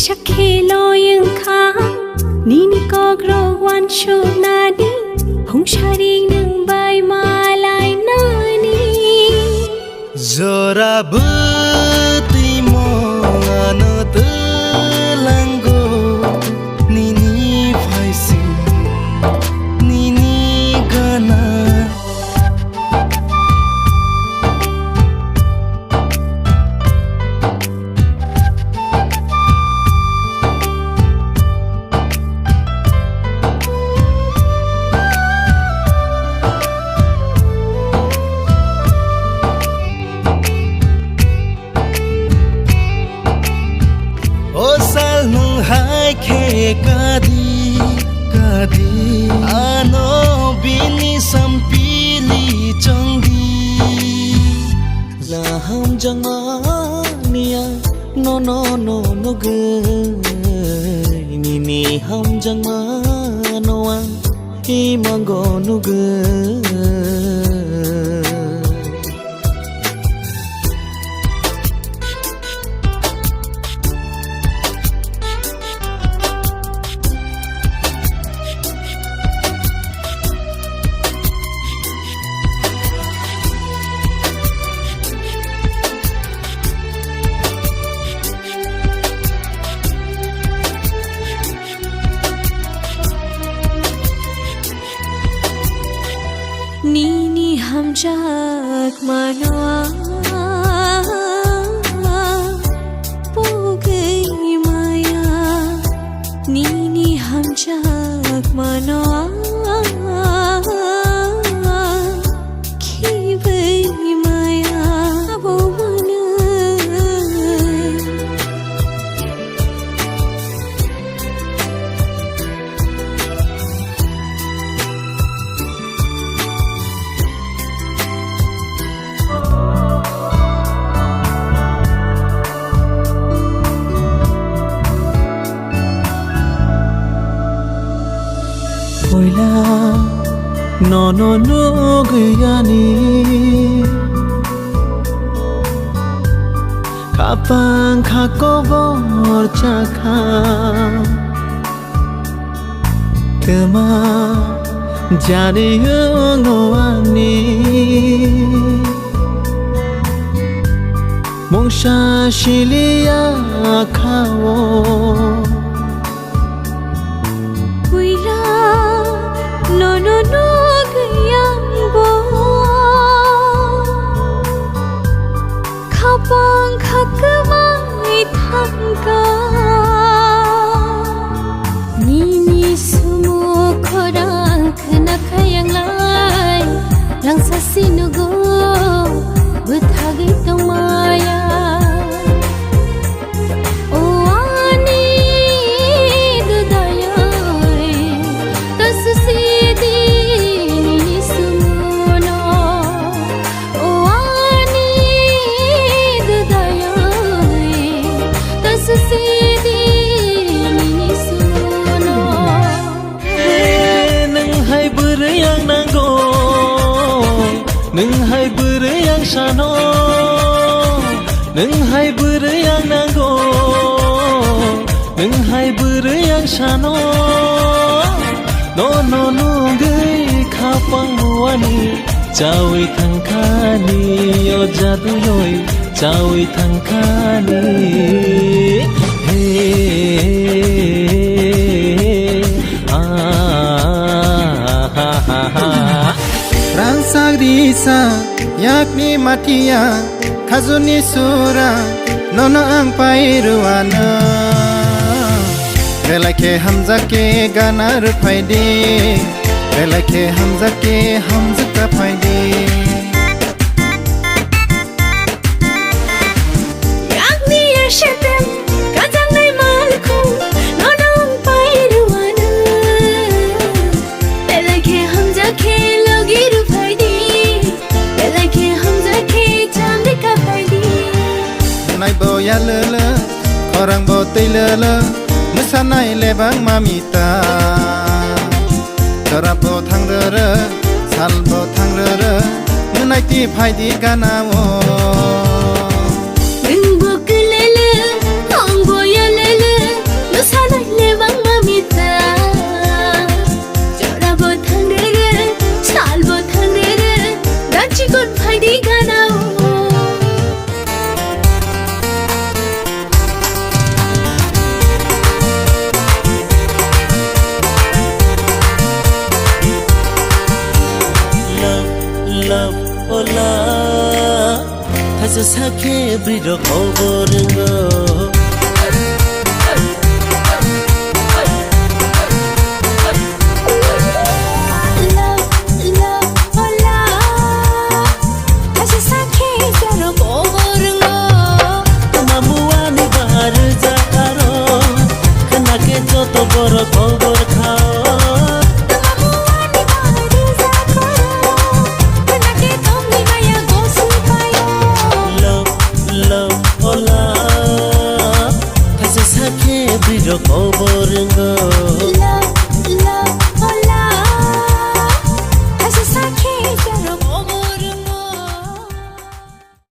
ชักเคลอยังค้างนี่ก็กรอกวันโชนาดีหงชาดีหนึ่งใบมาลายหน้านี้Zora beti mongano telango nini faisi nini gana Osal nung hai ke kadi ano bini sampili changdi laham janga niya no ge ni ham janga no ang imango no ge Nini hamjak manoa Pugai maya Nini hamjak manoa Kibai maya Abo mana Oila no gayani Kapang kakobor chaka Tema jani ngowani Mongsha shilia kawo No gayang bo Kapang kakamay tangka Nini sumukorang kanakayang lay Lang sa sinugo Butagi tong maya Nung hai berayang sano Nung hai berayang nago Nung hai berayang sano No gay kapang wani Cawi tangkani Yo jadu yoi Cawi tangkani Risa yakni matia khazuni sura nono ang pairuana relake hamza ke ganar phaide relake hamza ke hamza ka phaide yakni yashatem kazangai malku nono ang pairuana relake hamza ke logiru Nai bo ya le korang bo tei le musanai lebang mamita Sarap bo thang re sal bo thang re munai ti phai di gana wo Ring bo le hong bo ya le সাখে বৃড় খবর মামুয়ানি বার জাকারো নাকে যত বড় খবর খাও সাখে বৃড় খবর love, love, oh